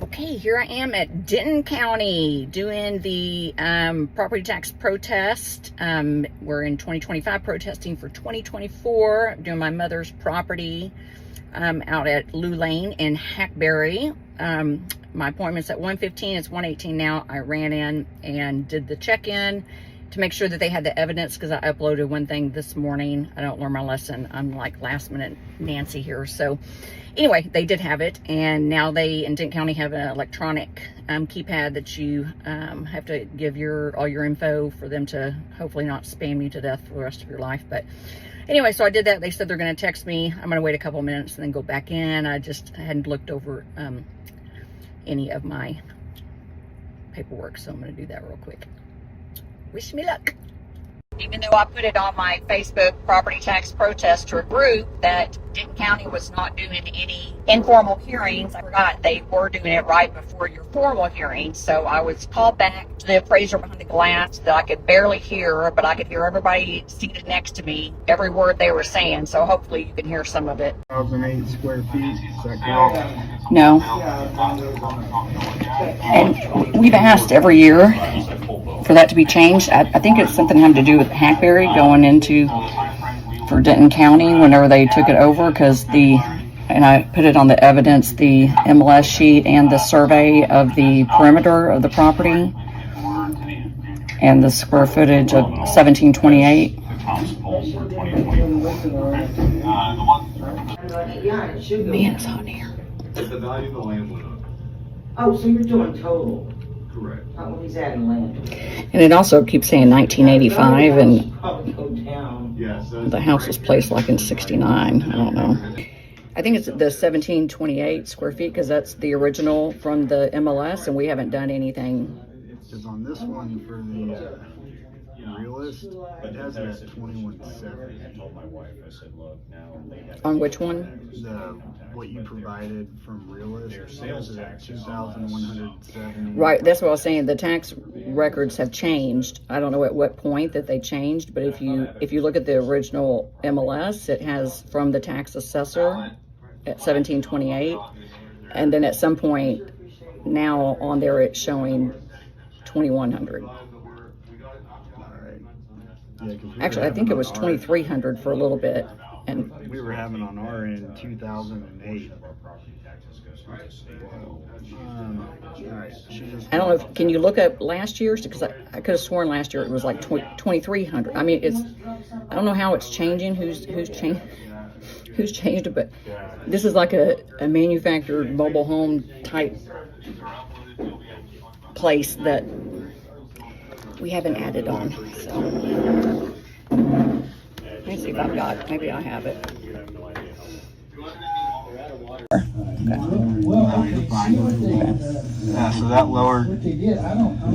Okay, here I am at Denton County doing the property tax protest. We're in 2025 protesting for 2024. I'm doing my mother's property out at Lou Lane in Hackberry. My appointment's at 1:15. It's 1:18 now. I ran in and did the check-in to make sure that they had the evidence because I uploaded one thing this morning. I don't learn my lesson. I'm like last minute Nancy here. So anyway, they did have it, and now they in Denton County have an electronic keypad that you have to give all your info for them to hopefully not spam you to death for the rest of your life. But anyway, so I did that. They said they're going to text me. I'm going to wait a couple minutes and then go back in. I just hadn't looked over any of my paperwork, so I'm going to do that real quick. Wish me luck. Even though I put it on my Facebook property tax protester group that Denton County was not doing any informal hearings, I forgot they were doing it right before your formal hearing. So I was called back to the appraiser behind the glass that I could barely hear, but I could hear everybody seated next to me, every word they were saying. So hopefully you can hear some of it. 1,008 square feet, is that correct? No. And we've asked every year for that to be changed. I think it's something having to do with Hackberry going into for Denton County whenever they took it over, because and I put it on the evidence, the MLS sheet and the survey of the perimeter of the property and the square footage of 1728. Man, it's hot in here. The value of the land went up. Oh, so you're doing total? Correct. Oh, he's adding land. And it also keeps saying 1985, and Probably go down. Yes. the house was placed like in 69. I don't know. I think it's the 1728 square feet because that's the original from the MLS, and we haven't done anything. Because on this one for the Realist, it has it at 21.7. I told my wife, I said, look, now they have. On which one? What you provided from Realist, their sales tax 2,107. Right, that's what I was saying. The tax records have changed. I don't know at what point that they changed, but if you look at the original MLS, it has from the tax assessor at 1728, and then at some point now on there it's showing 2,100. Yeah, Actually, I think it was 2,300 for a little bit, and we were having on our end 2008. Alright, I don't know if, can you look up last year's, because I could have sworn last year it was like 2,300. I mean, I don't know how it's changing, who's changed it, but this is like a manufactured mobile home type place that we haven't added on. So let me see if I've got, maybe I have it. Yeah, so that lowered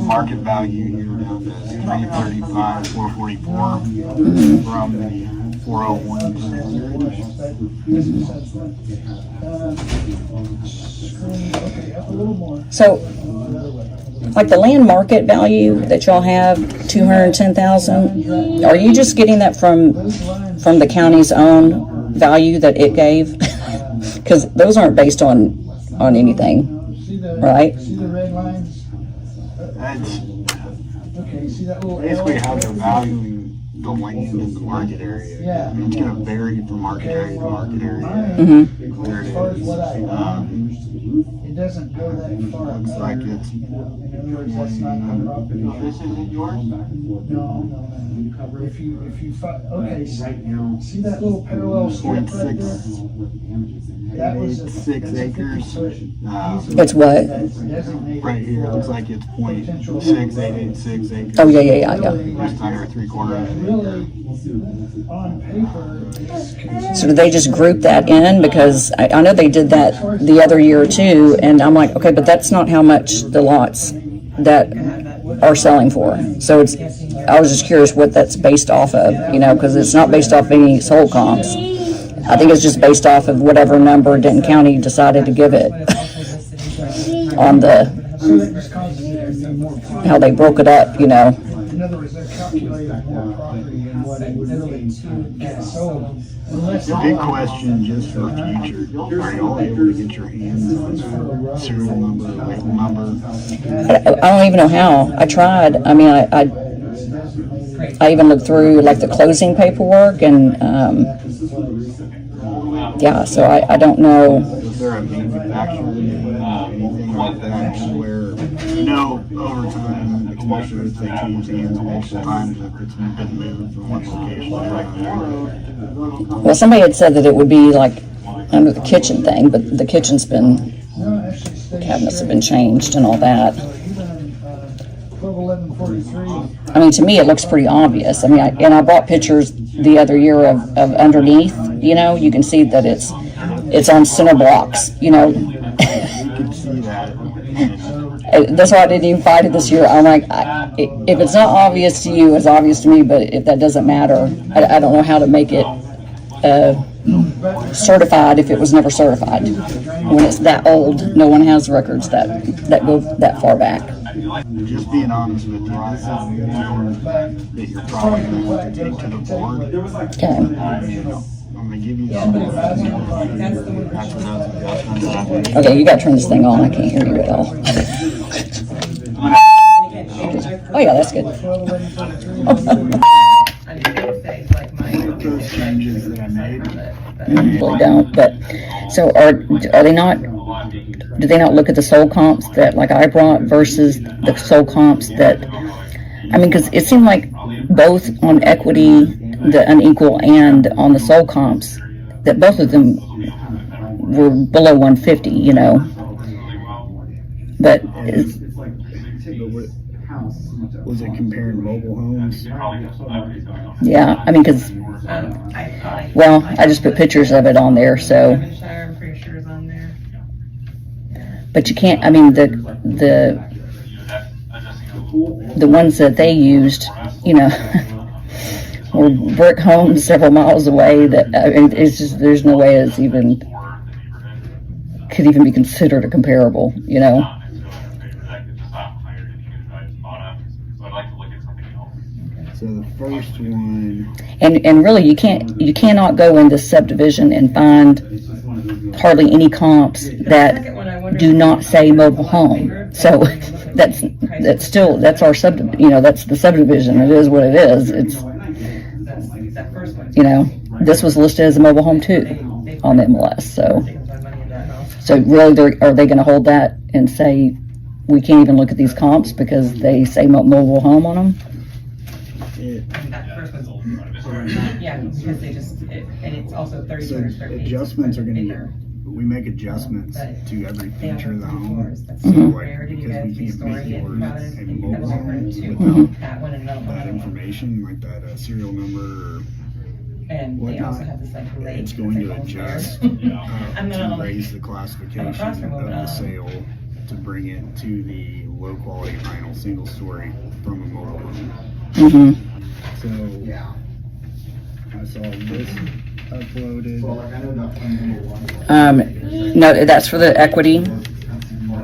market value here down to 335, 444 from the 401. So, like the land market value that y'all have, 210,000. Are you just getting that from the county's own value that it gave? Because those aren't based on anything, right? See the red lines? That's Okay, see that little basically how they're valuing the land in the market area. Yeah. I mean, it's going to vary from market area to market area. Mm-hmm. There it As far as what is. it doesn't go that far. Looks like it's. In other words, that's not the property. This isn't yours? No. If you okay, see that little parallel strip right there? That was a 6 acres. It's what? That's designated. Right here, it looks like it's 0.6886 acres. Oh, yeah. Just under 3/4. Really, on paper, it's So do they just group that in? Because I know they did that the other year too, and I'm like, okay, but that's not how much the lots that are selling for. So I was just curious what that's based off of, because it's not based off any sold comps. I think it's just based off of whatever number Denton County decided to give it on how they broke it up, in other words, they're calculating more property than what it really get sold. Big question just for future. Are y'all able to get your hands on serial number, label number? I don't even know how. I tried. I mean, I even looked through like the closing paperwork and yeah. So I don't know. Is there a manufacturer, anything like that, where over time, especially if they change hands multiple times, if it's been moved from one location to another? Well, somebody had said that it would be like under the kitchen thing, but the kitchen's been, cabinets have been changed and all that. I mean, to me, it looks pretty obvious. I mean, I brought pictures the other year of underneath, you can see that it's on center blocks, You can see that. That's why I didn't even fight it this year. I'm like, if it's not obvious to you, it's obvious to me, but if that doesn't matter, I don't know how to make it certified if it was never certified. When it's that old, no one has records that go that far back. Just being honest with you, this is that you're probably going to take to the board. Okay. I'm going to give you the Okay, you got to turn this thing on. I can't hear you at all. Oh yeah, that's good. those changes that I made. Really don't. But so are they not? Do they not look at the sold comps that like I brought versus the sold comps that? I mean, because it seemed like both on equity, the unequal, and on the sold comps, that both of them were below 150. But Was it comparing mobile homes? yeah, I mean, because well, I just put pictures of it on there, so. I'm pretty sure is on there. But you can't. I mean, the ones that they used, were brick homes several miles away. That it's just there's no way it's even could even be considered a comparable. So the first one, And really, you cannot go into subdivision and find hardly any comps that do not say mobile home. So that's our that's the subdivision. It is what it is. It's this was listed as a mobile home too on the MLS. So really, are they going to hold that and say we can't even look at these comps because they say mobile home on them? Yeah, because they just, and it's also 30 so square feet. adjustments are going to we make adjustments to every feature of the home. That's Mhm. rare. Did you Because guys we see can't make story yours and how a it mobile comes over home to without that one and another that one. information, like that serial number. And they whatnot. also have this like lake. It's going to that goes there. adjust I'm to gonna raise the classification across from of it, the sale to bring it to the low quality vinyl single story from a mobile home. Mm-hmm. So I saw this uploaded. No, that's for the equity,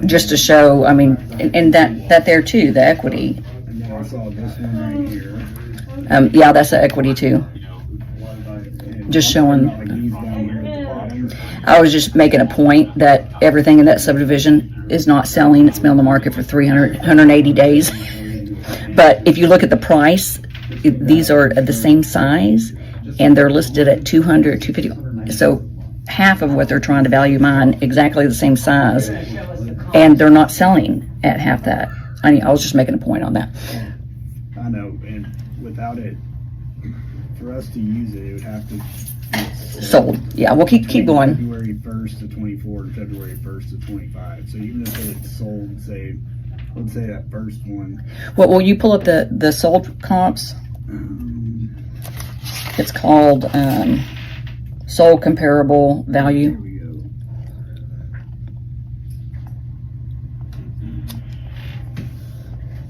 just to show. I mean, and that there too, the equity. And then I saw this one right here. Yeah, that's the equity too. Just showing. Like these down here at the bottom. I was just making a point that everything in that subdivision is not selling. It's been on the market for 180 days. But if you look at the price, these are the same size, and they're listed at 200, 250. So half of what they're trying to value mine, exactly the same size, and they're not selling at half that. I was just making a point on that. I know, and without it, for us to use it, it would have to be Sold. Yeah, we'll keep going. February 1st to 24 and February 1st to 25. So even if it's sold, say, let's say that first one. What will you pull up the sold comps? It's called sold comparable Here value. we go.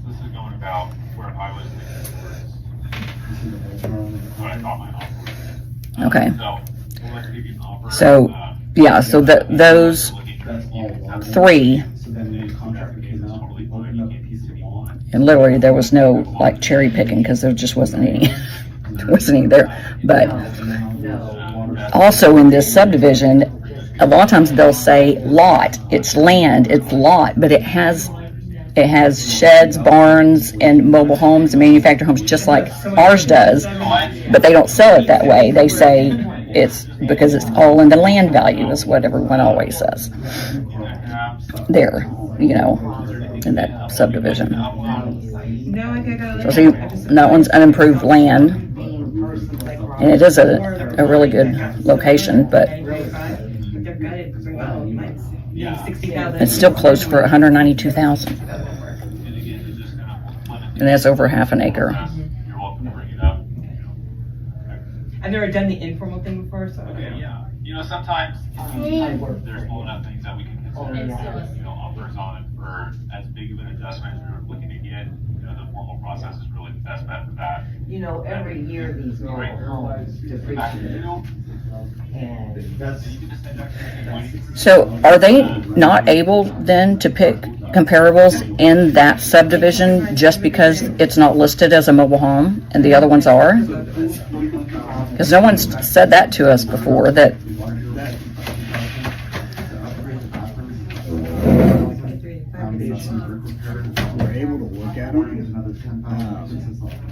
This is going about where I was when I caught my offer. Okay. So, we'll let her give you an offer. So yeah, so those three, So then the contractor came out, opened up a piece of lawn. and literally there was no like cherry picking because there just wasn't any. There wasn't any there, but also in this subdivision, a lot of times they'll say lot, it's land, it's lot, but it has sheds, barns, and mobile homes and manufactured homes just like ours does, but they don't sell it that way. They say it's because it's all in the land value is what everyone always says. There, you know, in that subdivision. No, I got So see, that one's unimproved land, and it is a really good location, but it's still closed for $192,000, and that's over half an acre. You're welcome to bring it up. I've never done the informal thing before, so. Okay, yeah. You know, sometimes there's small enough things that we can consider, you know, offers on it for as big of an adjustment as we're looking to get. You know, the formal process is really the best bet for that. You know, every year these mobile homes depreciate. So are they not able then to pick comparables in that subdivision just because it's not listed as a mobile home and the other ones are? Because no one's said that to us before, that we're able to look at them.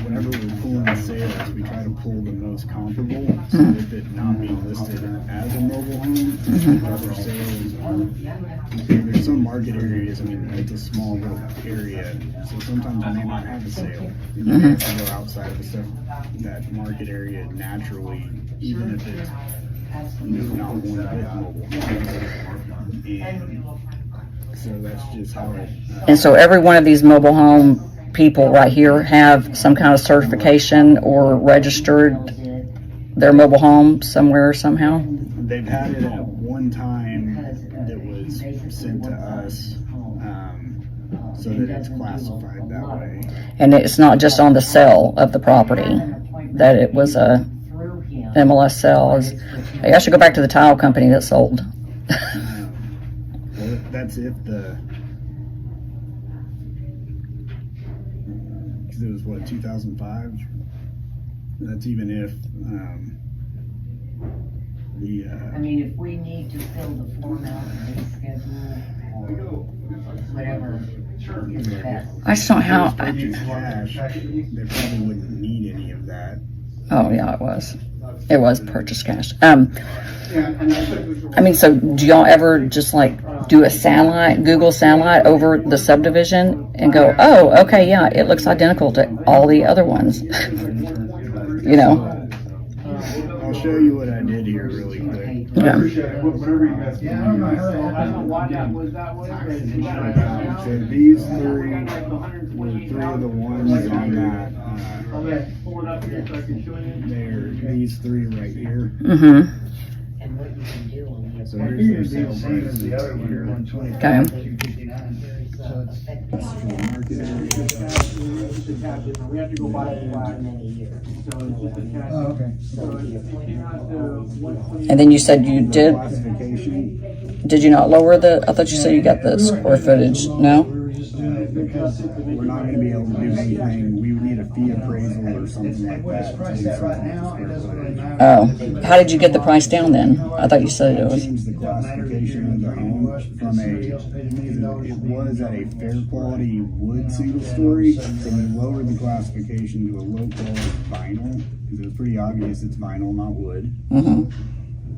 Whenever we're pulling the sales, we try to pull the most comparable. So if it not being listed as a mobile home, other sales there's some market areas. I mean, it's a small little area, so sometimes we may not have a sale. You have to go outside of the stuff that market area naturally, even if it's not one with mobile homes. And so that's just how it. and so every one of these mobile home people right here have some kind of certification or registered their mobile home somewhere somehow? They've had it at one time that was sent to us, so that it's classified that way. And it's not just on the sale of the property, that it was a MLS sale. Hey, I should go back to the tile company that sold. Well, that's if because it was what, 2005? That's even if I mean, if we need to fill the form out and reschedule or whatever is best. I just don't know how. purchase cash, they probably wouldn't need any of that. Oh yeah, it was. It was purchase cash. I mean, so do y'all ever just like do a satellite, Google satellite over the subdivision and go, oh, okay, yeah, it looks identical to all the other ones. You know? I'll show you what I did here really quick. Yeah. So these three were three of the ones on that. They're these three right here. Mm-hmm. And what you can do on the. So here's their sale prices here. Okay. We have to go by it for many years. Oh, okay. And then you said you did. Classification. Did you not lower the? I thought you said you got the square footage. No. We're not going to be able to do anything. We would need a fee appraisal or something like that. To do something with square footage. Oh, how did you get the price down then? I thought you said it was. Change the classification of the home from it was at a fair quality wood single story, so we lowered the classification to a low quality vinyl, because it was pretty obvious it's vinyl, not wood. Mm-hmm.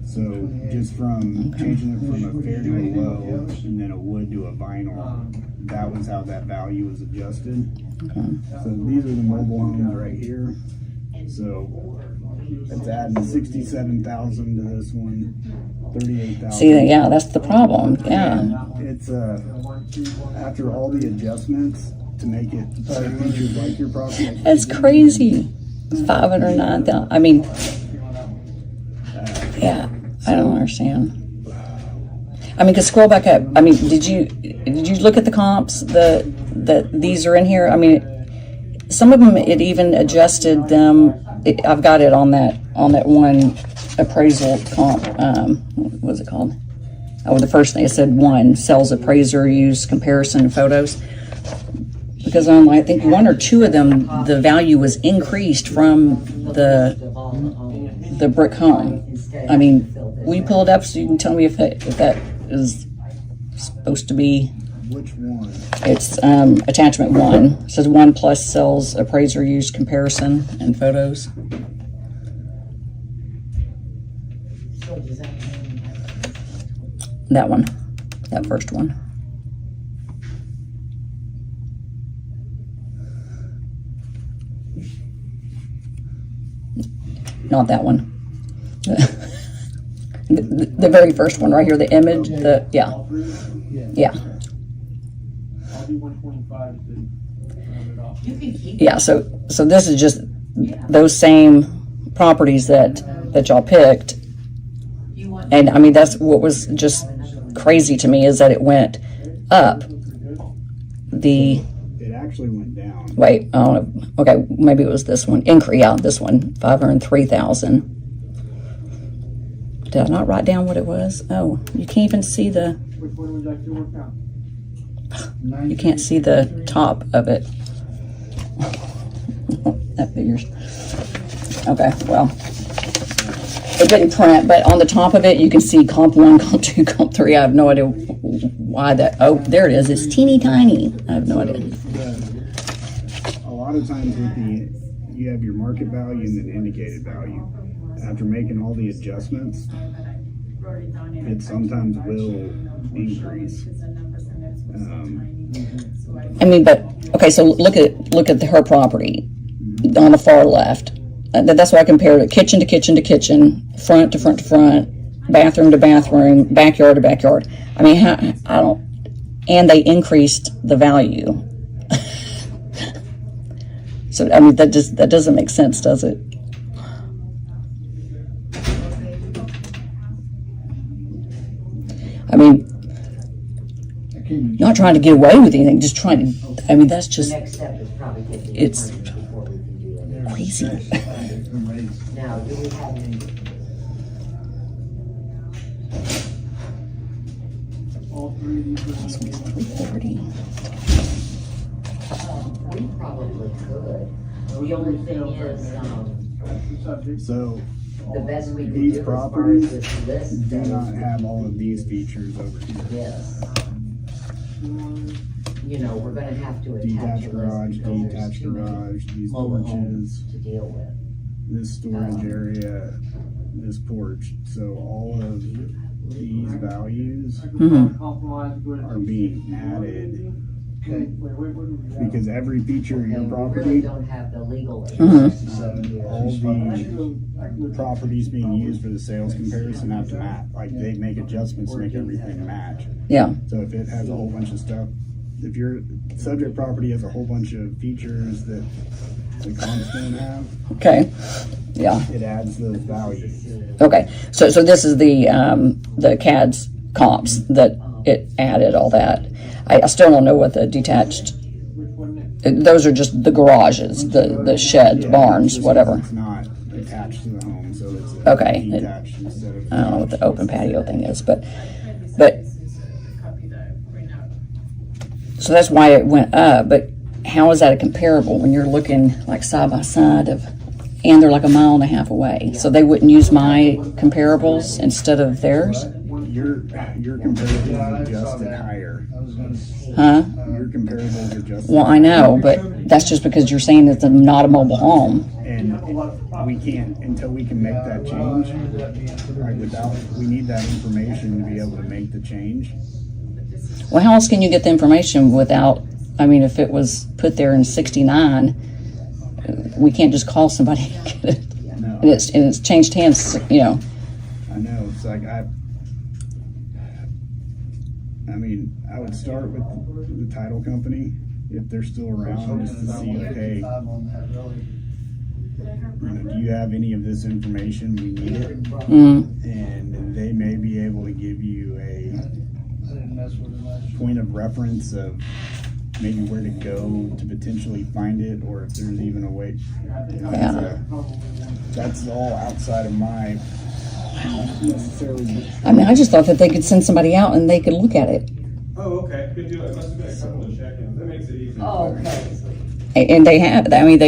So just from changing it from a fair to a low, and then a wood to a vinyl, that was how that value was adjusted. So these are the mobile homes right here. So it's adding 67,000 to this one, 38,000. See, yeah, that's the problem. Yeah. It's after all the adjustments to make it featured like your property. That's crazy. 509,000. I mean, yeah, I don't understand. I mean, cause scroll back up. I mean, did you look at the comps that these are in here? I mean, some of them it even adjusted them. I've got it on that one appraisal comp. What was it called? Oh, the first thing it said, one sales appraiser use comparison photos. Because on, I think one or two of them, the value was increased from the brick home. schedule I mean, to fill this will you out. pull it up so you can tell me if that is supposed to be? Which one? It's attachment 1. It says 1 plus sells appraiser use comparison and photos. So does that mean That one, that first one. Not that one. The very first one right here, the image, yeah. Yeah, I'll do 125 to round it off. you can keep? yeah, so this is just those same properties that y'all picked. You want? And I mean, that's what was just crazy to me is that it went up. It actually went down. Wait, okay, maybe it was this one. Yeah, this one, 503,000. Did I not write down what it was? Oh, you can't even see the, Which one would you like to work out? you can't see the top of it. That figures. Okay, well, it didn't print, but on the top of it, you can see comp 1, comp 2, comp 3. I have no idea why that, oh, there it is. It's teeny tiny. I have no idea. A lot of times with you have your market value and then indicated value. After making all the adjustments, it sometimes will increase. I mean, but okay. So look at her property on the far left. That's why I compared it: kitchen to kitchen to kitchen, front to front to front, bathroom to bathroom, backyard to backyard. I mean, I don't. And they increased the value. So I mean, that doesn't make sense, does it? I mean, not trying to get away with anything, just trying to, I mean, that's The just next step is probably get the It's- attorney before we can do it. crazy. Now, do we have any? All three of these would be 330. We probably could. The only thing is, subject. So the best we can These do as far as properties this list do goes not have all of these features over here. Yes. You know, we're gonna have to attach Detached a garage, list because there's detached too many garage, these mobile porches, homes to deal with. this storage area, this porch. So all of these values Mhm. Compromise, go ahead. are being added Wait, what do we have? because every feature of your And we really property, don't have the legal. Mhm. all the properties being used for the sales comparison have to match. Like they make adjustments to make everything match. Yeah, So if it has a whole bunch of stuff, if your subject property has a whole bunch of features that the comps don't have, okay, yeah, it adds those values. okay. So this is the CAD's comps that it added all that. I still don't know what the detached, Which one next? those are just the garages, the sheds, barns, Just whatever. It's not attached to the home, so it's Okay. detached instead of. I don't know what the open patio thing is, but so that's why it went up. But how is that a comparable when you're looking like side by side of, and they're like a mile and a half away? So they wouldn't use my comparables instead of theirs, Your comparables are adjusted higher. huh? Your comparables are adjusted. Well, I know, but that's just because you're saying it's not a mobile home. And we can't, until we can make that change, right, we need that information to be able to make the change. Well, how else can you get the information without, I mean, if it was put there in 69, we can't just call somebody and get it. No, And it's changed hands, you know. I know, it's like I mean, I would start with the title company, if they're still around, just to see, like, hey, do you have any of this information? We need it. Mm, And they may be able to give you a point of reference of maybe where to go to potentially find it, or if there's even a way. Yeah. That's all outside of my necessarily. I mean, I just thought that they could send somebody out and they could look at it. Oh, okay, good deal. It must have been a couple of check-ins. That makes it easy. Oh, okay. And they have, I mean,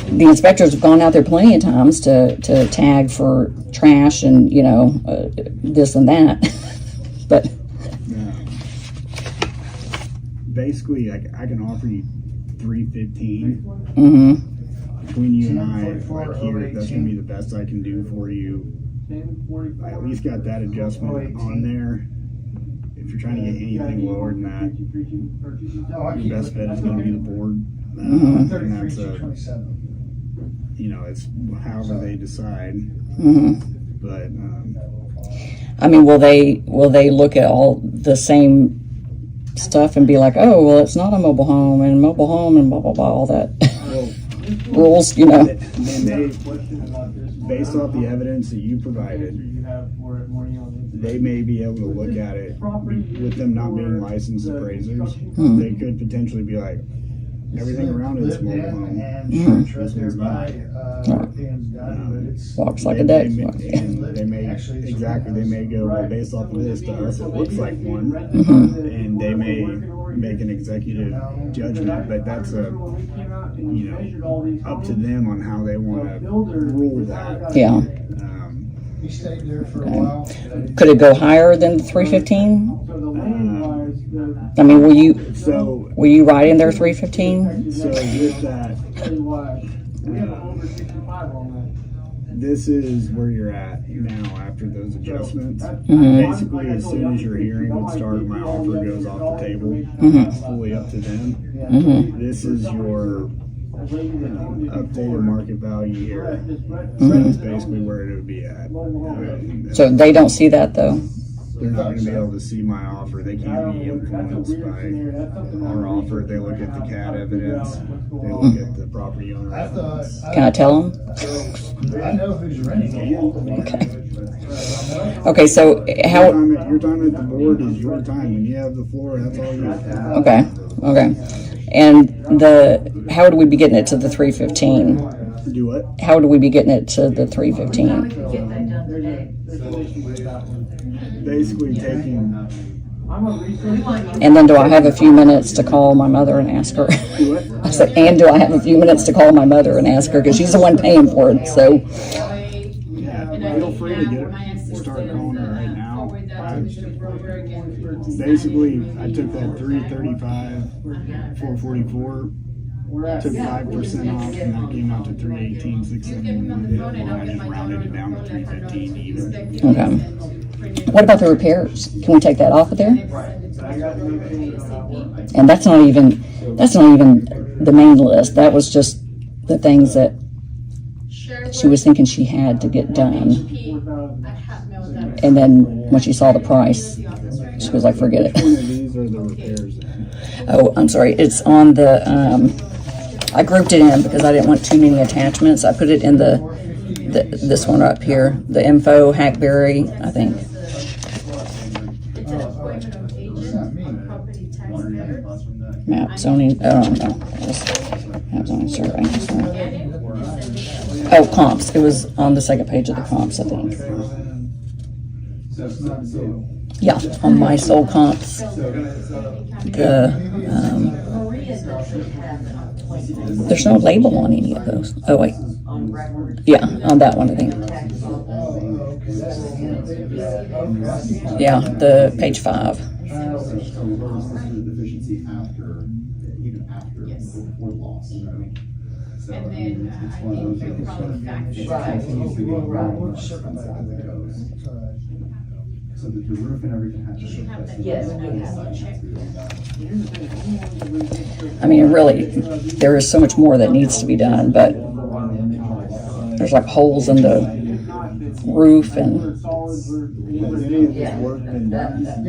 the inspectors have gone out there plenty of times to tag for trash and, you know, this and that. But basically, I can offer you $315 mm-hmm. between you and I. Like here, that's gonna be the best I can do for you. I at least got that adjustment on there. If you're trying to get anything lower than that, your best bet is going to be the board. Mm-hmm. And that's you know, it's however they decide. Mm-hmm. But I mean, will they look at all the same stuff and be like, oh, well, it's not a mobile home and blah blah blah, all that rules, you know? they, based off the evidence that you provided, they may be able to look at it with them not being licensed appraisers. They could potentially be like, everything around it's mobile home. This one's not. Walks like a duck. And they may go, well, based off of this, to us it looks like one, and they may make an executive judgment, but that's you know, up to them on how they want to rule that. Yeah. He stayed there for a while. Could it go higher than the 315? I mean, were you right in there 315? So with that, this is where you're at now after those adjustments. Basically, as soon as your hearing would start, my offer goes off the table. It's fully up to them. This is your updated market value here. So that's basically where it would be at. So they don't see that though? They're not going to be able to see my offer. They can't be influenced by our offer. They look at the CAD evidence. They look at the property owner evidence. Can I tell them? I know who's renting. Okay, so how... Your time at the board is your time. When you have the floor, that's all you have. Okay. And how would we be getting it to the 315? Do what? How would we be getting it to the 315? Basically taking... And then do I have a few minutes to call my mother and ask her? I said, and do I have a few minutes to call my mother and ask her? Because she's the one paying for it, so... Yeah, feel free to start calling her right now. Basically, I took that 335, 444, took 5% off, and that came out to 318, 671. And I just rounded it down to 315 even. Okay. What about the repairs? Can we take that off of there? And that's not even the main list. That was just the things that she was thinking she had to get done. And then when she saw the price, she was like, forget it. These are the repairs. Oh, I'm sorry. It's on the, I grouped it in because I didn't want too many attachments. I put it in this one up here, the info, Hackberry, I think. Map zoning, oh no, map zoning survey. Oh, comps. It was on the second page of the comps, I think. Yeah, on my soul comps. There's no label on any of those. Oh wait. Yeah, on that one I think. Yeah, the page 5. And then I think you'll probably factor that. So that the roof and everything has to show that. I mean, really, there is so much more that needs to be done, but there's like holes in the roof and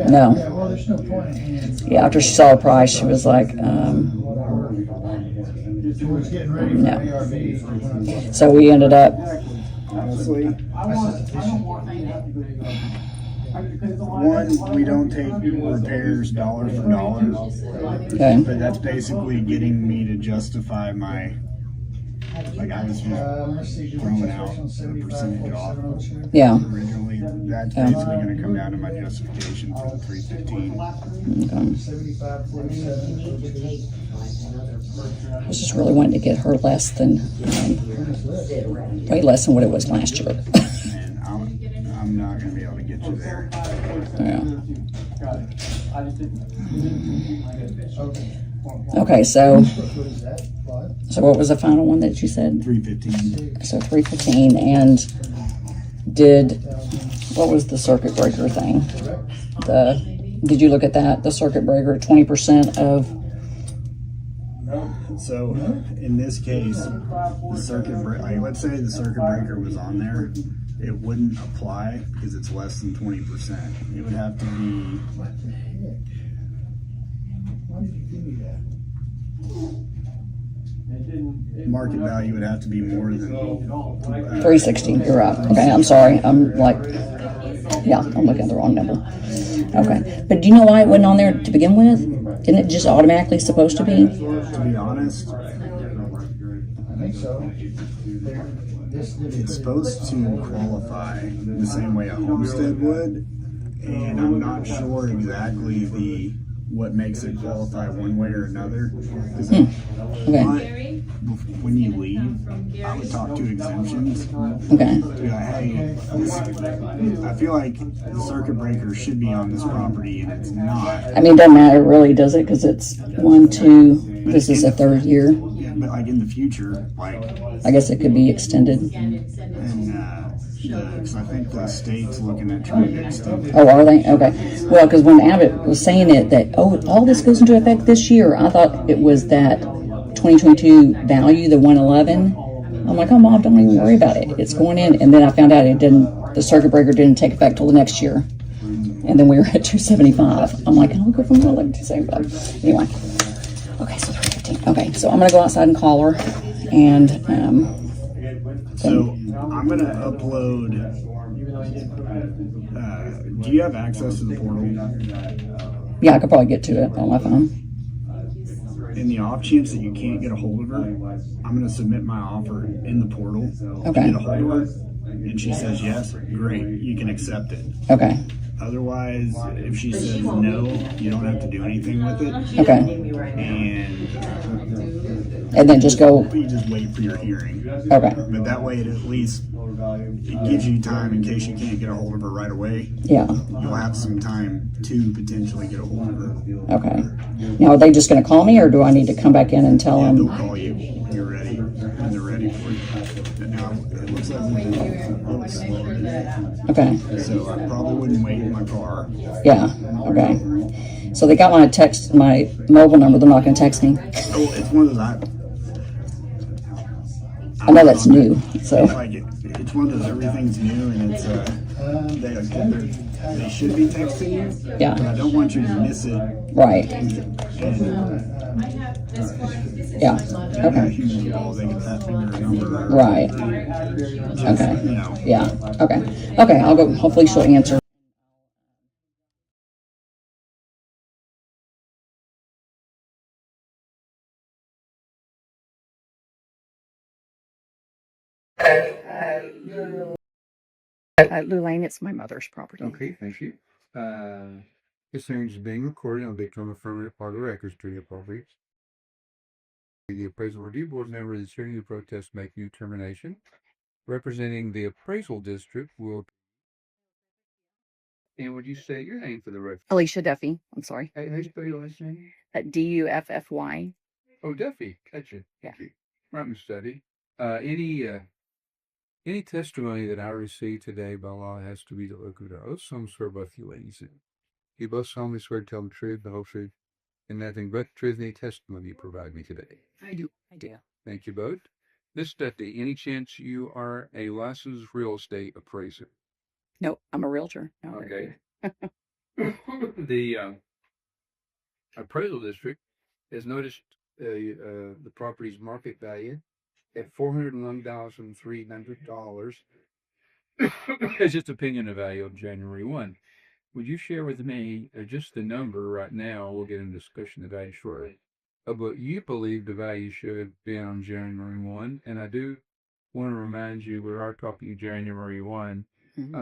no. Yeah, after she saw the price, she was like, no. So we ended up. Honestly, one, we don't take repairs dollar for dollar. Okay. But that's basically getting me to justify my like I was Let's see, do throwing we out touch on a 75, percentage off 47 on this here? Yeah. originally. That's basically going to come down to my justification for the 315. Okay. 75, 47. You need to take like another person. I was just really wanting to get her less than, way less than what it was last year. And I'm not going to be able to get you there. Yeah. Got it. I just didn't. Okay. Okay, so What is that? What? so what was the final one that you said? 315. So 315, and what was the circuit breaker thing? Did you look at that? The circuit breaker, 20% of, So in this case, the circuit breaker, like, let's say the circuit breaker was on there, it wouldn't apply because it's less than 20%. It would have to be, What the heck? Why did you give me that? market value would have to be more than 360, you're right. Okay, I'm sorry, I'm like, yeah, I'm looking at the wrong number. Okay, but do you know why it wasn't on there to begin with? Isn't it just automatically supposed to be? To be honest, I think so. it's supposed to qualify the same way a homestead would, and I'm not sure exactly what makes it qualify one way or another. Okay. When you leave, I would talk to exemptions. Okay. Be like, hey, I feel like the circuit breaker should be on this property and it's not. I mean, it doesn't matter really, does it? Because it's 1, 2, this is the third year. Yeah, but like in the future, like, I guess it could be extended. and because I think the state's looking at trying to extend it. Oh, are they? Okay. Well, because when Abbott was saying it, that, oh, all this goes into effect this year, I thought it was that 2022 value, the 111. I'm like, oh, Mom, don't even worry about it. It's going in. And then I found out the circuit breaker didn't take effect till the next year. And then we were at 275. I'm like, I'll go from 111 to 275. Anyway. Okay, so 315. Okay, so I'm going to go outside and call her. And, So I'm gonna upload. Do you have access to the portal? yeah, I could probably get to it on my phone. In the off chance that you can't get a hold of her, I'm gonna submit my offer in the portal. Okay. Get a hold of her, and she says yes. Great, you can accept it. Okay. Otherwise, if she says no, you don't have to do anything with it. Okay. And then just go. you just wait for your hearing. Okay. But that way, it at least it gives you time in case you can't get a hold of her right away. Yeah. You'll have some time to potentially get a hold of her. Okay. Now, are they just going to call me, or do I need to come back in and tell Yeah, them? they'll call you when you're ready, when they're ready for you. And now, it looks like we've been a little slow today. Okay. So I probably wouldn't wait in my car. Yeah. Okay. So they got my mobile number. They're not going to text me. Oh, it's one of those. I know that's new. So. Like it's one of those everything's new, and it's they should be texting you. Yeah. But I don't want you to miss it. Right. And, Yeah. Okay. humans involved, they get that finger number. Right. Just, Okay. You know. Yeah. Okay. Okay. I'll go. Hopefully she'll answer. Lulaine, it's my mother's property. Okay, thank you. This hearing is being recorded and will become affirmative part of the records to the appropriate. The appraisal review board member is hearing the protest making a determination. Representing the appraisal district will. And would you say your name for the record? Alicia Duffy. I'm sorry. Hey, how do you spell your last name? Duffy. Oh, Duffy. Gotcha. Yeah. Thank you. Right, Miss Study. Any testimony that I receive today by law has to be the look of the oath. Some swear both you ladies. You both solemnly swear to tell the truth, the whole truth, and nothing but the truth in any testimony you provide me today. I do. Thank you both. Miss Study, any chance you are a licensed real estate appraiser? Nope, I'm a realtor. No. Okay. The appraisal district has noticed the property's market value at $401,300. It's just opinion of value of January 1. Would you share with me just the number right now? We'll get into discussion of value shortly but you believe the value should be on January 1. And I do want to remind you, we are talking January 1,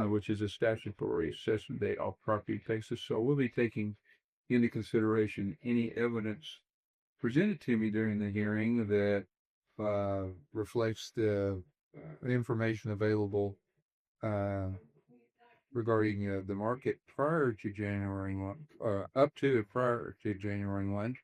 which is a statutory assessment date off property taxes. So we'll be taking into consideration any evidence presented to me during the hearing that reflects the information available regarding the market prior to January 1, up to and prior to January 1,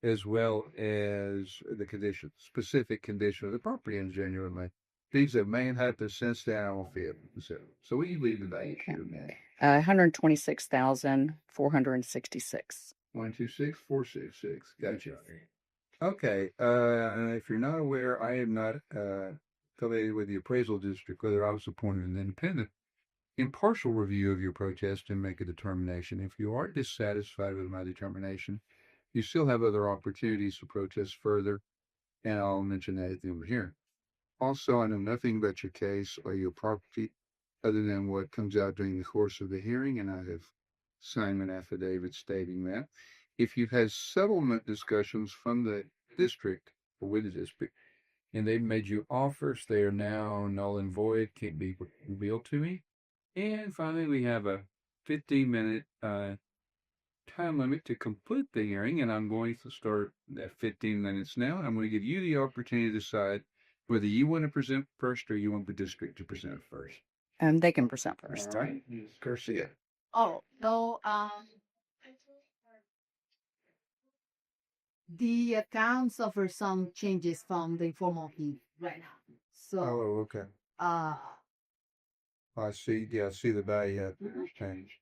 as well as the conditions, specific condition of the property in January 1. Things that may happen since then, I won't be able to say. So we leave the value sheet in there. 126,466. 126,466. Gotcha. Okay. And if you're not aware, I am not affiliated with the appraisal district, whether I was appointed an independent impartial review of your protest and make a determination. If you are dissatisfied with my determination, you still have other opportunities to protest further, and I'll mention that at the end of the hearing. Also, I know nothing about your case or your property other than what comes out during the course of the hearing, and I have signed an affidavit stating that. If you've had settlement discussions from the district or with the district, and they've made you offers, they are now null and void, can't be revealed to me. And finally, we have a 15-minute time limit to complete the hearing, and I'm going to start at 15 minutes now. I'm going to give you the opportunity to decide whether you want to present first or you want the district to present first. They can present first. All right, Garcia. Oh, so the account suffers some changes from the informal fee right now. So Okay. I see. Yeah, I see the value change.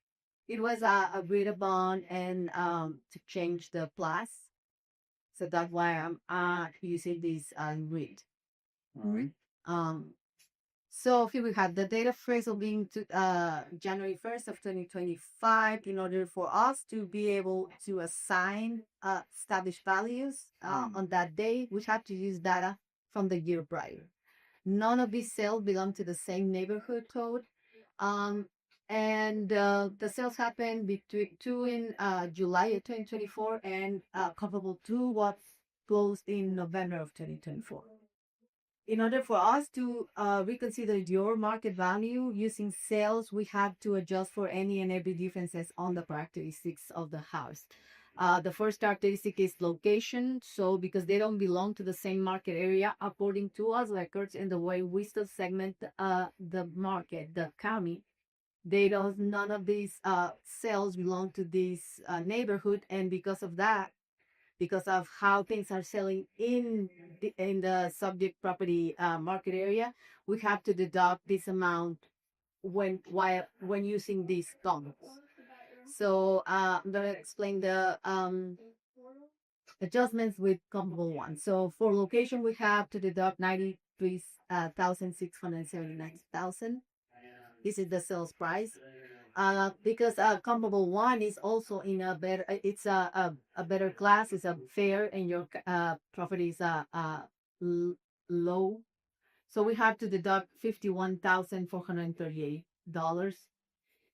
It was agreed upon and to change the plus. So that's why I'm using this read. All right. So here we have the date of appraisal being to, January 1st of 2025. In order for us to be able to assign established values on that day, we have to use data from the year prior. None of these sales belong to the same neighborhood code. And the sales happened between July of 2024 and comparable to what closed in November of 2024. In order for us to reconsider your market value using sales, we have to adjust for any and every differences on the characteristics of the house. The first characteristic is location. So because they don't belong to the same market area, according to us records and the way we still segment the market, the county, none of these sales belong to this neighborhood. And because of that, because of how things are selling in the subject property market area, we have to deduct this amount when using these columns. So I'm going to explain the adjustments with comparable one. So for location, we have to deduct 93,679,000. This is the sales price. Because comparable one is also in a better, it's a better class, it's a fair, and your property is low. So we have to deduct $51,438.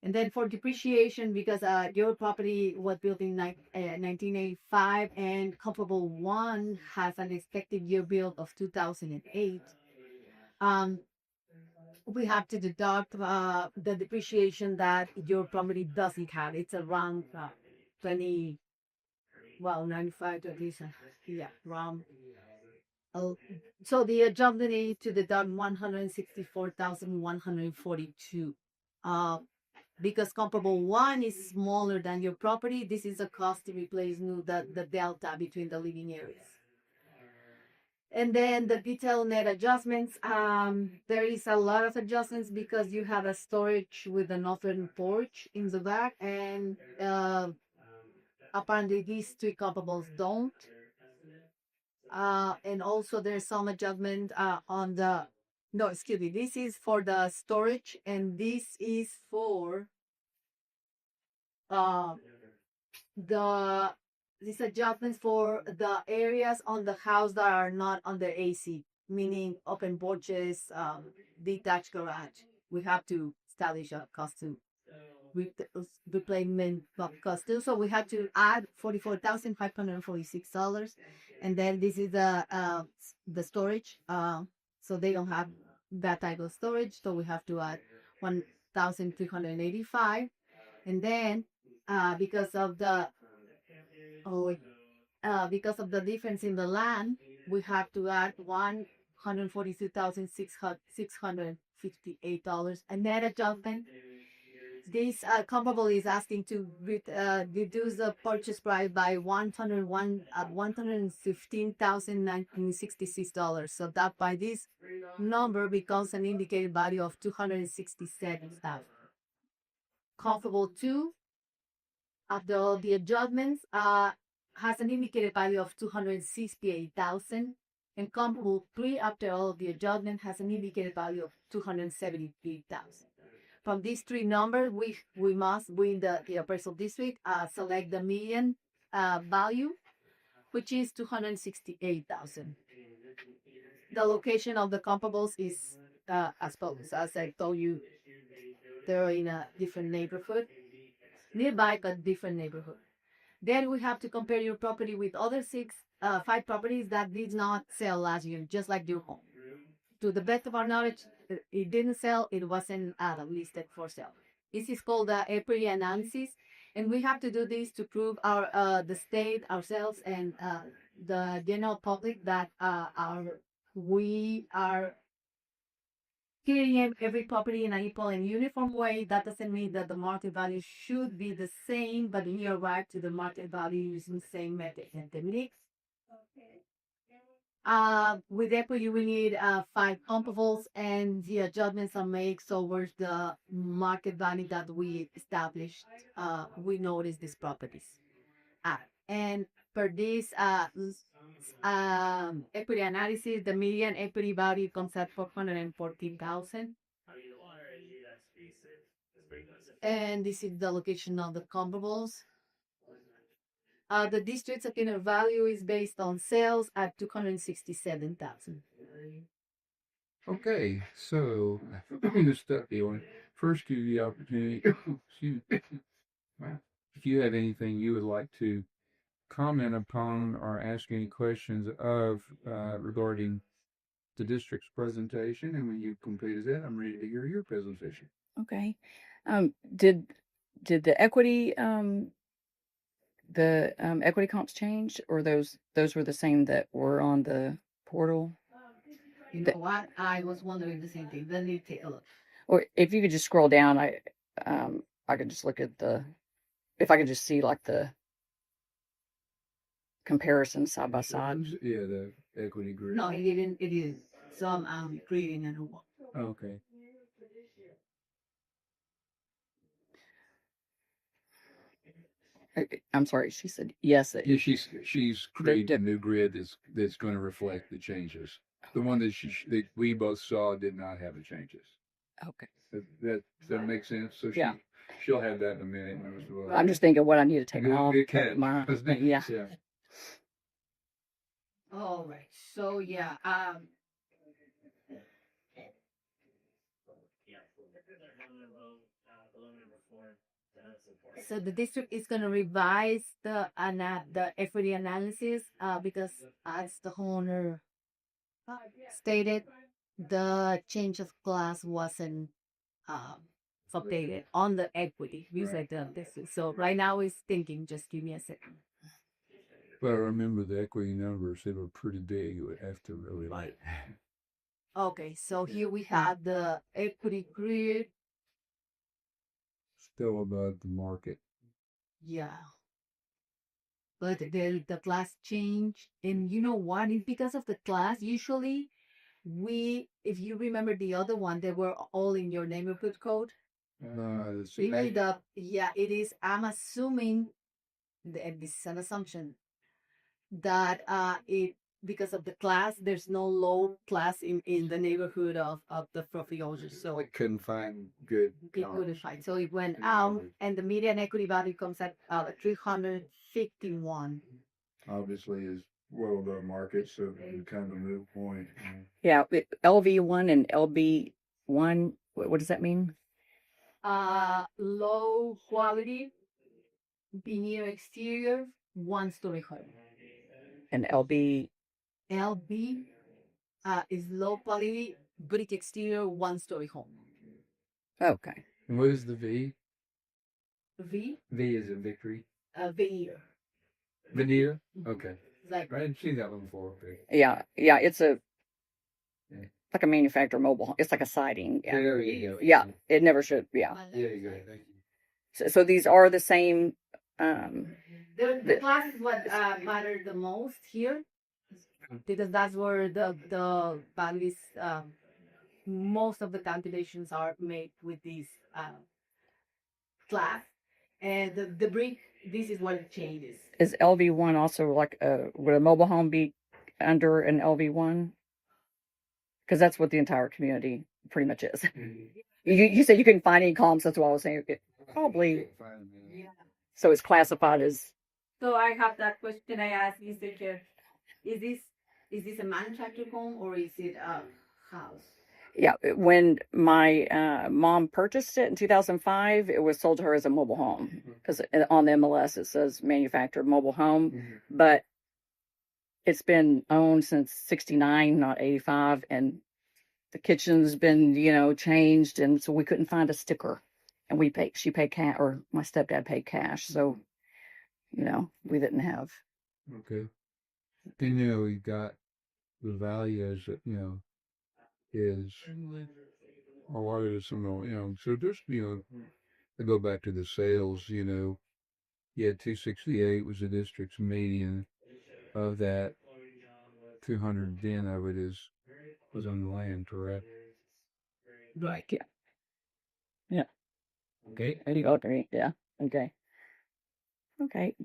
And then for depreciation, because your property was built in 1985 and comparable one has an expected year build of 2008. We have to deduct the depreciation that your property doesn't have. It's around 95 to at least, around. So the adjustment is to deduct 164,142. Because comparable one is smaller than your property, this is a cost to replace the delta between the living areas. And then the detailed net adjustments, there is a lot of adjustments because you have a storage with an open porch in the back, and apparently these three comparables don't. And also there's some adjustment on the, no, excuse me, this is for the storage, and this is for these adjustments for the areas on the house that are not under AC, meaning open porches, detached garage. We have to establish a cost to replacement cost too. So we had to add $44,546, and then this is the storage. So they don't have that type of storage, so we have to add 1,385, and then because of the because of the difference in the land, we have to add $142,658, a net adjustment. This comparable is asking to reduce the purchase price by $115,966. So that by this number becomes an indicated value of $267,000. Comparable 2, after all the adjustments, has an indicated value of $268,000, and comparable 3, after all the adjustment, has an indicated value of $273,000. From these 3 numbers, we must, in the appraisal district, select the median value, which is $268,000. The location of the comparables is as follows. As I told you, they're in a different neighborhood, nearby but different neighborhood. Then we have to compare your property with other 5 properties that did not sell last year, just like your home. To the best of our knowledge, it didn't sell. It wasn't listed for sale. This is called the equity analysis, and we have to do this to prove the state, ourselves, and the general public that we are clearing every property in an equal and uniform way. That doesn't mean that the market value should be the same, but we arrive to the market value using the same method and techniques. With equity, we need 5 comparables, and the adjustments are made towards the market value that we established. We notice these properties. And for this equity analysis, the median equity value comes at $414,000. And this is the location of the comparables. The district's inner value is based on sales at $267,000. Okay, so the stuff you first give you the opportunity. Excuse me. If you have anything you would like to comment upon or ask any questions of regarding the district's presentation, and when you've completed that, I'm ready to hear your presentation. Okay. Did the equity equity comps change, or those were the same that were on the portal? You know what? I was wondering the same thing. Let me take a look. Or if you could just scroll down, I could just look at if I could just see like the comparison side by side. Yeah, the equity group. No, it didn't. It is. So I'm creating a new one. Okay. I'm sorry. She said yes. Yeah, she's creating a new grid that's going to reflect the changes. The one that we both saw did not have the changes. Okay. Does that make sense? So yeah. She'll have that in a minute. I'm just thinking what I need to take off. Yeah. All right. So yeah. So the district is going to revise the equity analysis because, as the owner stated, the change of class wasn't updated on the equity. So right now it's thinking. Just give me a second. But I remember the equity numbers; they were pretty big. You would have to really like. Okay, so here we have the equity grid. Still above the market. Yeah. But the class changed, and you know what? It's because of the class. Usually, if you remember the other one, they were all in your neighborhood code. Really, it is. I'm assuming, and this is an assumption, that because of the class, there's no low class in the neighborhood of the property owners. So I couldn't find good. It couldn't find. So it went out, and the median equity value comes at 351. Obviously, is well above market, so it's kind of a moot point. Yeah, LV1 and LB1. What does that mean? low quality veneer exterior, 1-story home. And LB, LB is low quality brick exterior, 1-story home. okay. And what is the V? V, V is a victory. veneer. Veneer? Okay. Like I didn't see that one before. Okay. Yeah, it's a Yeah. like a manufactured mobile home. It's like a siding. Yeah, There you go. yeah. It never should. Yeah. Yeah, you go. Thank you. So these are the same. the class is what mattered the most here, because that's where the values, most of the calculations are made with this class, and the brick. This is what it changes. Is LV1 also like would a mobile home be under an LV1? Because that's what the entire community pretty much is. You said you couldn't find any comps. That's what I was saying. Probably. Yeah. So it's classified as. So I have that question I asked Mr. Chair. Is this a manufactured home or is it a house? Yeah, when my mom purchased it in 2005, it was sold to her as a mobile home. Because on the MLS it says manufactured mobile home, but it's been owned since '69, not '85, and the kitchen's been changed, and so we couldn't find a sticker, and she paid cash, or my stepdad paid cash, so we didn't have. Okay. And we got the value as is a lot of this, so there's, I go back to the sales, you had 268 was the district's median. Of that, 210 of it was on the land, correct? Right. Yeah. Yeah. Okay. Okay. Yeah. Okay. Okay.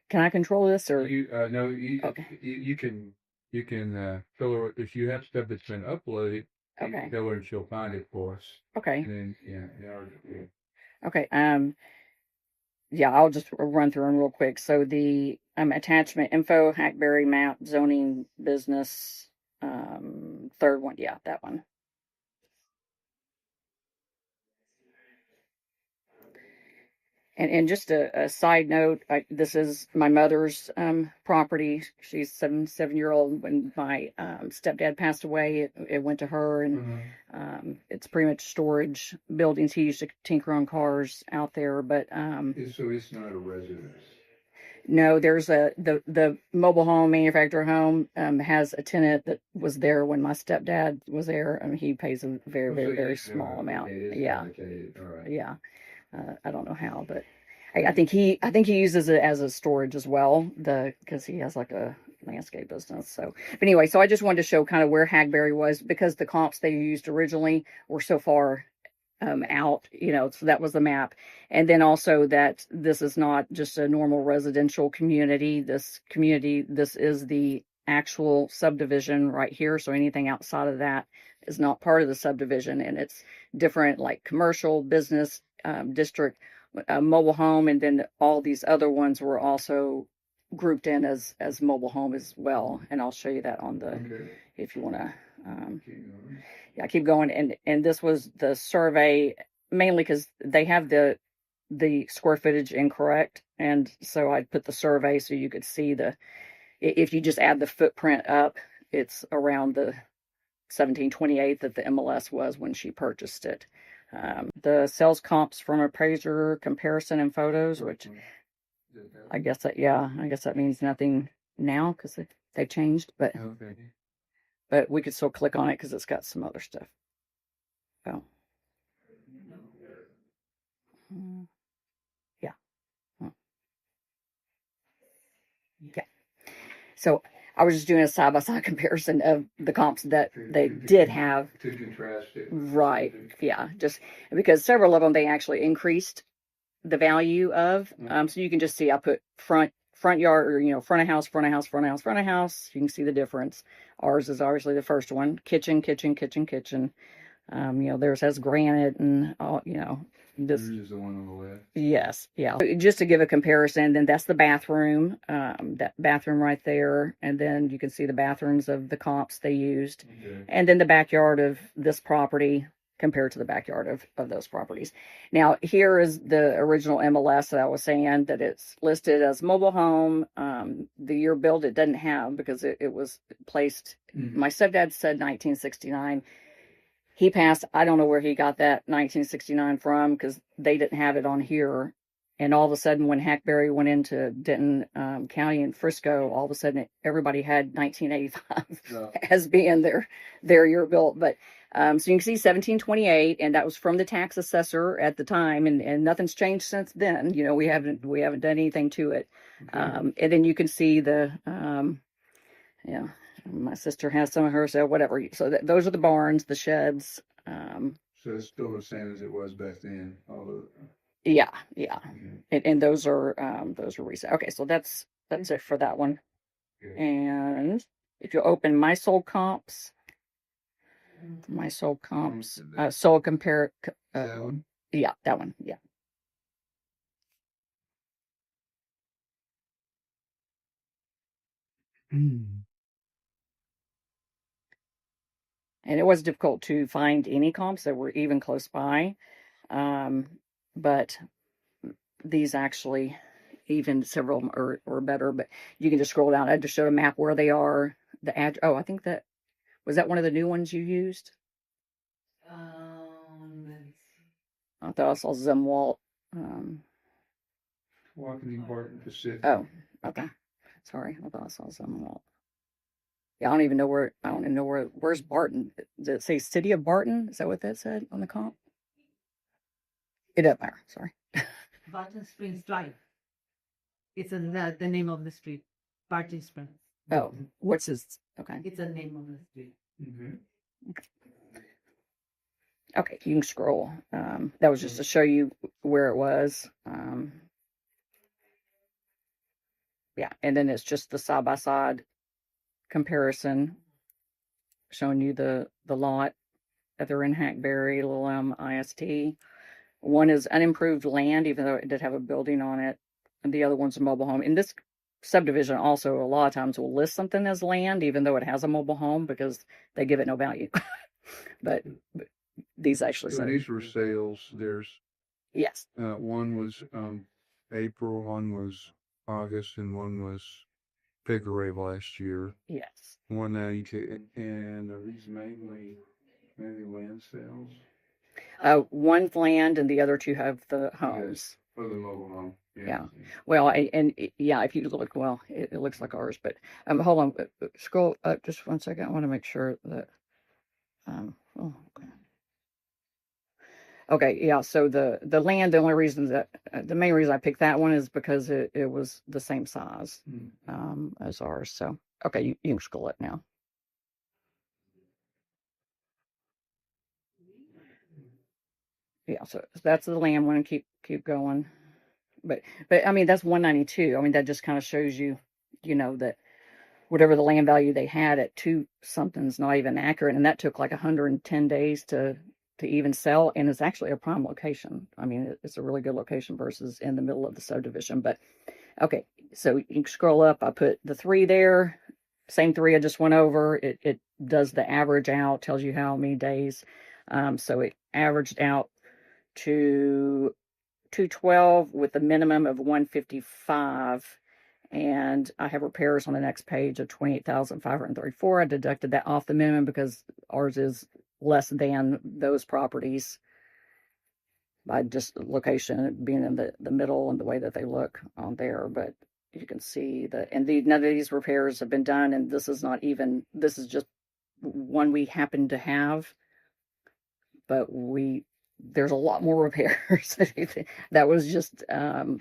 Can I control this or? No, Okay. you can tell her if you have stuff that's been uploaded. You Okay. can tell her and she'll find it for us. Okay. And then yeah. Okay. Yeah, I'll just run through them real quick. So the attachment info, Hackberry map, zoning, business, third one, yeah, that one. And just a side note, this is my mother's property. She's 7-year-old. When my stepdad passed away, it went to her, and it's pretty much storage buildings. He used to tinker on cars out there, but So it's not a residence. no, there's the mobile home, manufactured home, has a tenant that was there when my stepdad was there, and he pays a very, very, very small amount. Yeah, All right. yeah. I don't know how, but I think he uses it as a storage as well, because he has like a landscape business. So, but anyway, so I just wanted to show kind of where Hackberry was, because the comps they used originally were so far out, so that was the map. And then also that this is not just a normal residential community. This is the actual subdivision right here. So anything outside of that is not part of the subdivision, and it's different, like commercial, business, district, mobile home, and then all these other ones were also grouped in as mobile home as well. And I'll show you that on the, if you want to, yeah, keep going. And this was the survey, mainly because they have the square footage incorrect, and so I put the survey so you could see if you just add the footprint up, it's around the 1728 that the MLS was when she purchased it. The sales comps from appraiser comparison and photos, which I guess that means nothing now because they've changed, but we could still click on it because it's got some other stuff. So yeah. Okay. So I was just doing a side-by-side comparison of the comps that they did have. To contrast it. Right. Yeah. Just because several of them, they actually increased the value of. So you can just see, I put front yard, or, front of house, front of house, front of house, front of house. You can see the difference. Ours is obviously the first one. Kitchen. Theirs has granite and all, this is the one on the left. Yes, yeah. Just to give a comparison, then that's the bathroom, that bathroom right there, and then you can see the bathrooms of the comps they used, and then the backyard of this property compared to the backyard of those properties. Now, here is the original MLS that I was saying that it's listed as mobile home. The year built it doesn't have because it was placed, my stepdad said 1969. He passed. I don't know where he got that 1969 from because they didn't have it on here. And all of a sudden, when Hackberry went into Denton County and Frisco, all of a sudden everybody had 1985 as being their year built. But so you can see 1728, and that was from the tax assessor at the time, and nothing's changed since then. You know, we haven't done anything to it. And then you can see the yeah. My sister has some of hers, so whatever. So those are the barns, the sheds. So it's still the same as it was back then. Yeah. And those are recent. Okay, so that's it for that one. Okay. And if you open my sold comps, sold compare. That one? Yeah, that one. Yeah. And it was difficult to find any comps that were even close by. But these actually, even several of them are better, but you can just scroll down. I just showed a map where they are. I think was that one of the new ones you used? I thought I saw Zumwalt. Walking Barton Pacific. Oh, okay. Sorry, I thought I saw Zumwalt. Yeah, I don't even know where's Barton. Does it say City of Barton? Is that what that said on the comp? It doesn't matter. Sorry. Barton Springs Drive. It's the name of the street. Barton Springs. Oh, what's his? Okay. It's the name of the street. Okay, you can scroll. That was just to show you where it was. Yeah, and then it's just the side-by-side comparison showing you the lot that they're in Hackberry, Little IST. One is unimproved land, even though it did have a building on it, and the other one's a mobile home. In this subdivision, also, a lot of times will list something as land, even though it has a mobile home, because they give it no value. but these actually So say these were sales. There's yes. One was April, one was August, and one was February of last year. Yes. 192, and are these mainly land sales? One's land, and the other two have the homes. For the mobile home. Yeah. Well, yeah, if you look, well, it looks like ours, but hold on, scroll up just 1 second. I want to make sure that oh, okay. Okay, yeah, so the land, the only reason that the main reason I picked that one is because it was the same size as ours. So okay, you can scroll it now. Yeah, so that's the land one. Keep going. But I mean, that's 192. I mean, that just kind of shows you, that whatever the land value they had at 2 something's not even accurate, and that took like 110 days to even sell, and it's actually a prime location. I mean, it's a really good location versus in the middle of the subdivision. But okay, so you can scroll up. I put the 3 there, same 3 I just went over. It does the average out, tells you how many days. So it averaged out to 212 with a minimum of 155, and I have repairs on the next page of 28,534. I deducted that off the minimum because ours is less than those properties by just location being in the middle and the way that they look on there. But you can see that, and none of these repairs have been done, and this is just one we happen to have, but there's a lot more repairs. That was just okay,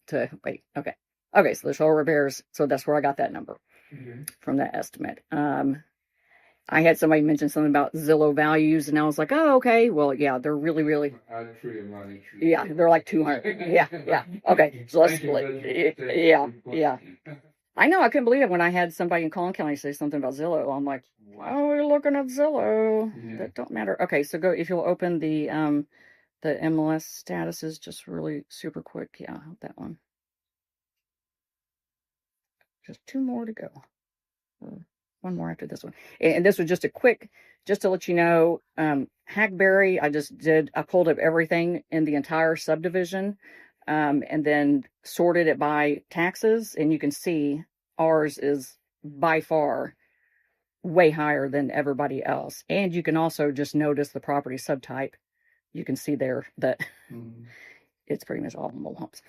so there's all repairs, so that's where I got that number from that estimate. I had somebody mention something about Zillow values, and I was like, oh, okay, well, yeah, they're really yeah, they're like 200. Yeah, okay, so let's split. Yeah. I know, I couldn't believe it when I had somebody in Collin County say something about Zillow. I'm like, why are we looking at Zillow? That don't matter. Okay, so if you'll open the MLS statuses just really super quick. Yeah, that one. Just 2 more to go. one more after this one. And this was just a quick, just to let you know, Hackberry, I pulled up everything in the entire subdivision, and then sorted it by taxes. And you can see ours is by far way higher than everybody else. And you can also just notice the property subtype. You can see there that it's pretty much all mobile homes.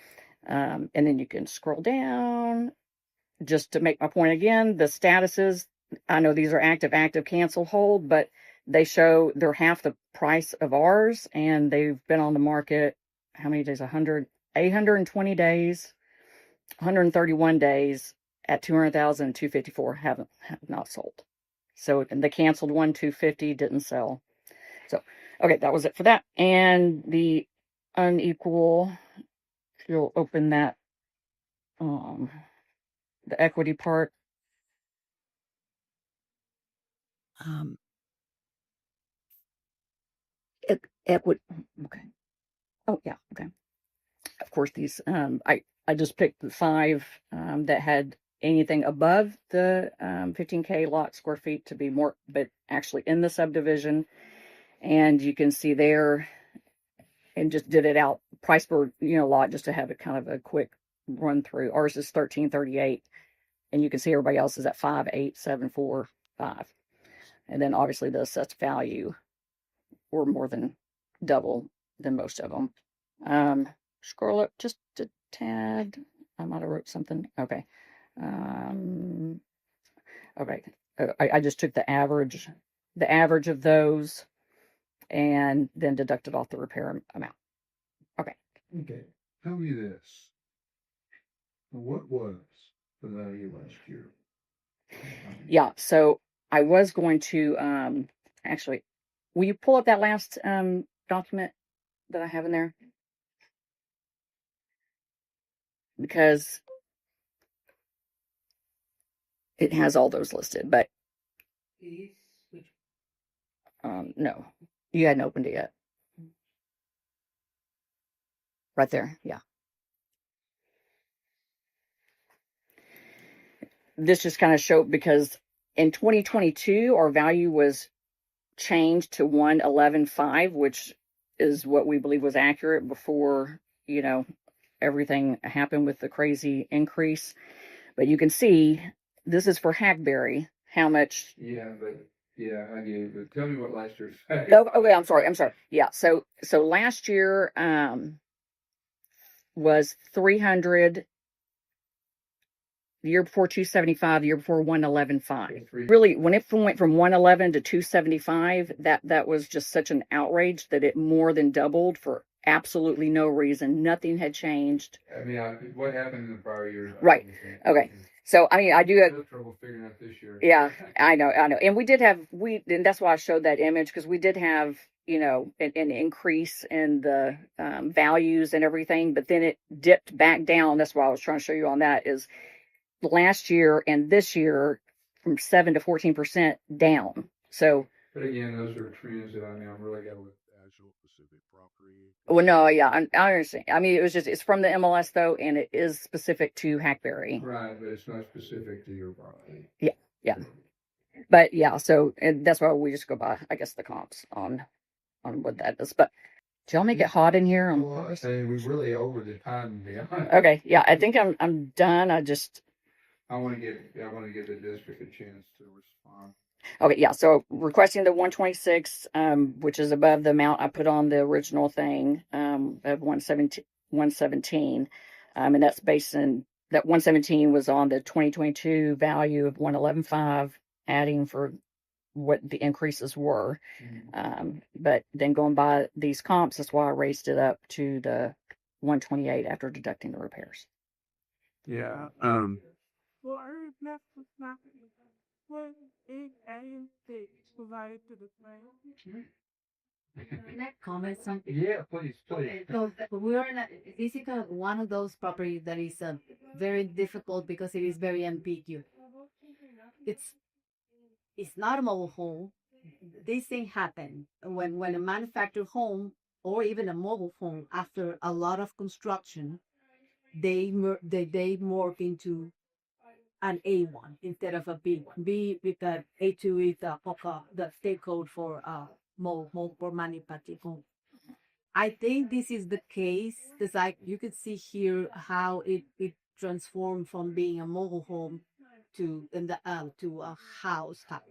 And then you can scroll down. Just to make my point again, the statuses, I know these are active, cancel, hold, but they show they're half the price of ours, and they've been on the market, how many days? 820 days, 131 days at 200,000 and 254 have not sold. So the canceled one, 250, didn't sell. So, okay, that was it for that. And the unequal, if you'll open that, the equity part. Equity, okay. Oh, yeah, okay. Of course, these, I just picked the 5 that had anything above the 15K lot square feet to be more, but actually in the subdivision. And you can see there, and just did it out price per lot, just to have it kind of a quick run through. Ours is 1338, and you can see everybody else is at 5,875. And then obviously the assessed value were more than double than most of them. Scroll up just a tad. I might have wrote something. Okay. Okay. I just took the average of those, and then deducted off the repair amount. Okay. Okay. Tell me this. What was the value last year? Yeah. So I was going to, actually, will you pull up that last document that I have in there? Because it has all those listed, but no, you hadn't opened it yet. Right there, yeah. This just kind of showed, because in 2022 our value was changed to 111.5, which is what we believe was accurate before everything happened with the crazy increase. But you can see this is for Hackberry, how much. Yeah, but I get it. But tell me what last year's. Okay, I'm sorry. Yeah, so last year was 300. The year before 275, the year before 111.5. Really, when it went from 111 to 275, that was just such an outrage that it more than doubled for absolutely no reason. Nothing had changed. I mean, what happened in the prior years? Right. Okay. So I mean, I do have trouble figuring out this year. Yeah, I know, and and that's why I showed that image, because we did have an increase in the values and everything, but then it dipped back down. That's why I was trying to show you on that, is last year and this year from 7 to 14% down. So, but again, those are trends that I'm really got with actual specific property. Well, no, yeah, I understand. I mean, it's from the MLS though, and it is specific to Hackberry. Right, but it's not specific to your property. Yeah. But yeah, so, and that's why we just go by, I guess, the comps on what that is. But do y'all make it hot in here? Well, I say we really over the time, to be honest. Okay, yeah, I think I'm done. I want to give the district a chance to respond. Okay, yeah, so requesting the 126, which is above the amount I put on the original thing, of 117. And that's based on, that 117 was on the 2022 value of 111.5, adding for what the increases were. But then going by these comps, that's why I raised it up to the 128 after deducting the repairs. Yeah. Provided to the client. Can I comment something? Yeah, please. So we're in this is one of those properties that is very difficult because it is very ambiguous. It's not a mobile home. This thing happened when a manufactured home or even a mobile home, after a lot of construction, they morph into an A1 instead of a B. B because A2 is the state code for more manufactured home. I think this is the case. It's like you could see here how it transformed from being a mobile home to a house type.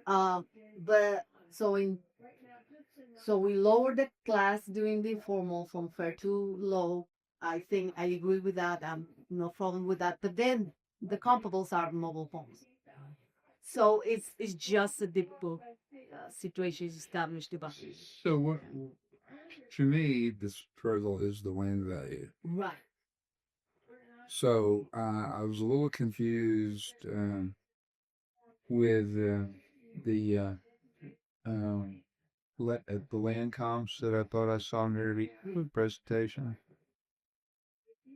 But so we lowered the class doing the informal from fair to low. I think I agree with that. No problem with that. But then the comparables are mobile homes. So it's just a difficult situation established about. So what, to me, this appraisal is the land value. Right. So I was a little confused with the the land comps that I thought I saw near the presentation.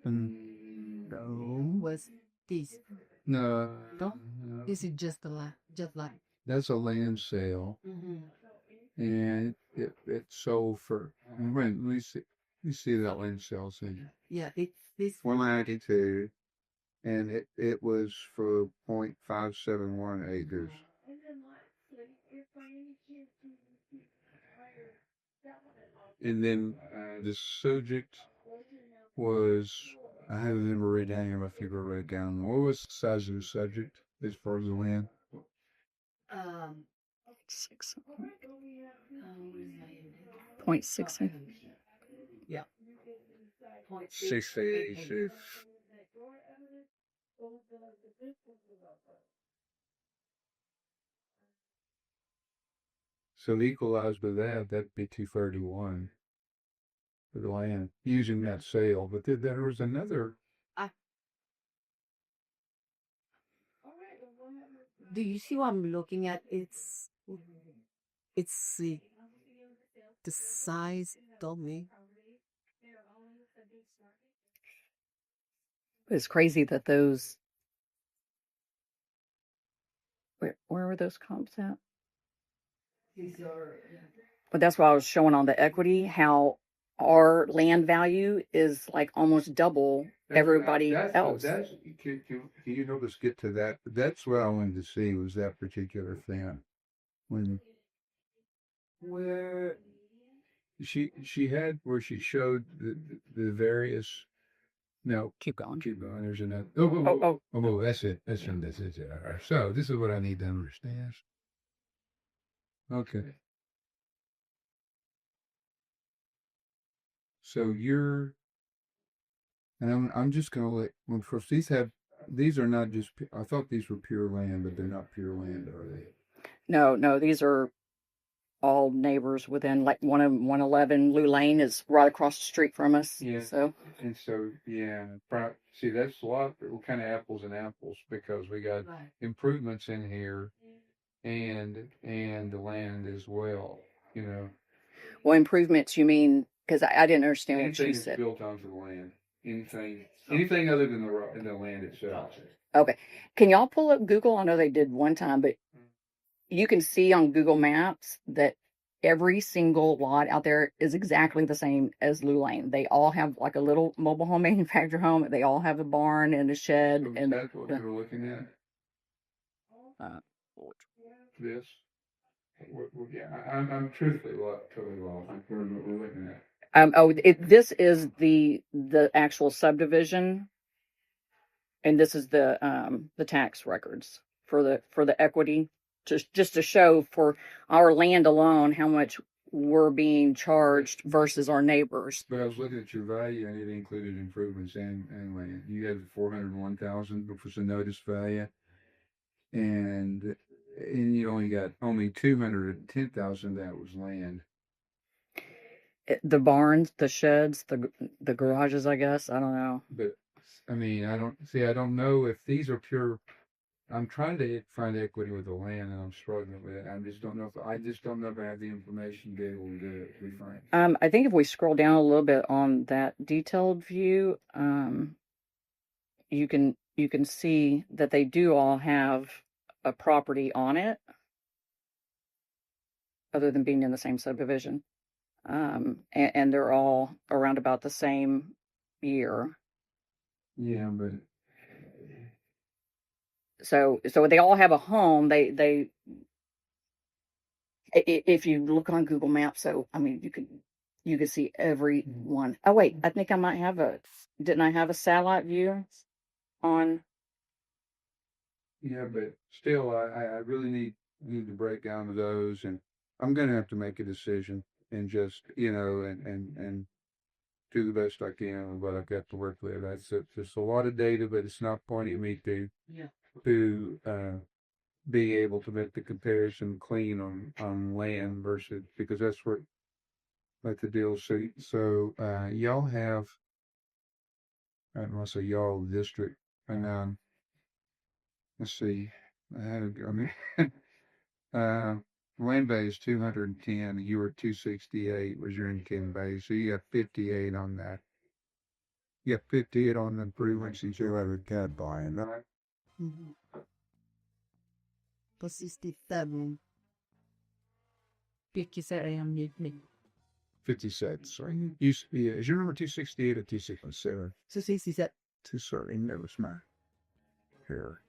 No. Was this? No. No? This is just a land, just like. That's a land sale. And it sold for, wait, let me see that land sale thing. Yeah, it's this. 192, and it was for 0.571 acres. And then the subject was, I have it written down here if you wrote it down. What was the size of the subject as far as the land? 6. 0.6. Yeah. 686. So equalized by that'd be 231 for the land using that sale. But there was another. Do you see what I'm looking at? It's the size told me. It's crazy that those. Where were those comps at? But that's what I was showing on the equity, how our land value is like almost double everybody else. Can you help us get to that? That's what I wanted to see, was that particular thing. Where she had where she showed the various. No, Keep going. There's another. Oh, that's it. That's it. All right. So this is what I need to understand. Okay. So and I'm just gonna let. Well, first, these are not just. I thought these were pure land, but they're not pure land, are they? No, these are all neighbors within, like 111 Lou Lane is right across the street from us. Yeah. So. And so, yeah, see, that's a lot. We're kind of apples and apples because we got improvements in here, and the land as well. You know. Well, improvements, you mean? Because I didn't understand what you said. Built onto the land. Anything other than the land itself. Okay. Can y'all pull up Google? I know they did one time, but you can see on Google Maps that every single lot out there is exactly the same as Lou Lane. They all have like a little mobile home manufactured home. They all have a barn and a shed. So and that's what you were looking at? This? Yeah, I'm truthfully totally lost. We're looking at. This is the actual subdivision, and this is the tax records for the equity, just to show for our land alone how much we're being charged versus our neighbors. But I was looking at your value, and it included improvements and land. You had 401,000 which was the notice value, and you only got 210,000 that was land. The barns, the sheds, the garages, I guess. I don't know. But I mean, I don't know if these are pure. I'm trying to find equity with the land, and I'm struggling with it. I just don't know if I have the information to be able to do it. Be frank. I think if we scroll down a little bit on that detailed view, you can see that they do all have a property on it, other than being in the same subdivision. And they're all around about the same year. Yeah, but So they all have a home. If you look on Google Maps, so I mean, you can see every one. Oh wait, I think I might have didn't I have a satellite view on? Yeah, but still, I really need to break down those, and I'm gonna have to make a decision and just, and do the best I can with what I've got to work with. That's just a lot of data, but it's not pointing me to be able to make the comparison clean on land versus, because that's what the deal. So y'all have, I don't want to say y'all district, and let's see, I mean, uh, land base 210, you were 268 was your income base, so you got 58 on that. You got 58 on the frequency you ever got buying, right? Mm-hmm. 67. 56. Sorry. Used to be, is your number 268 or 267? 67. 230, that was my hair.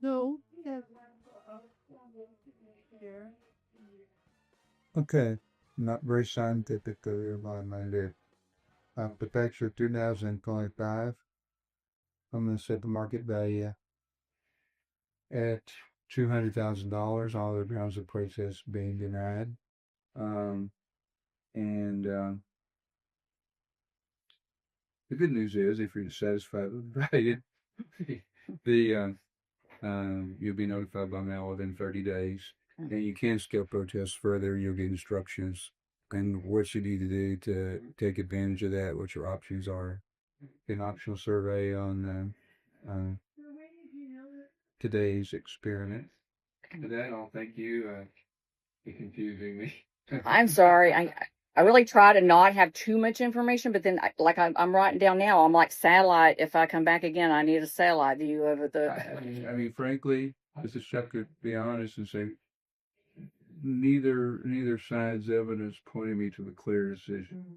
No. Okay, not very scientific about my idea. But that's your 2025. I'm going to set the market value at $200,000. All the grounds of process being denied. And the good news is, if you're satisfied with the value, you'll be notified by mail within 30 days. And you can scale protests further. You'll get instructions and what you need to do to take advantage of that, what your options are. An optional survey on today's experiment. For that, I'll thank you for confusing me. I'm sorry. I really try to not have too much information, but then I'm writing down now. I'm like satellite. If I come back again, I need a satellite view of the. I mean, frankly, this is Chuck to be honest and say, neither side's evidence pointed me to a clear decision.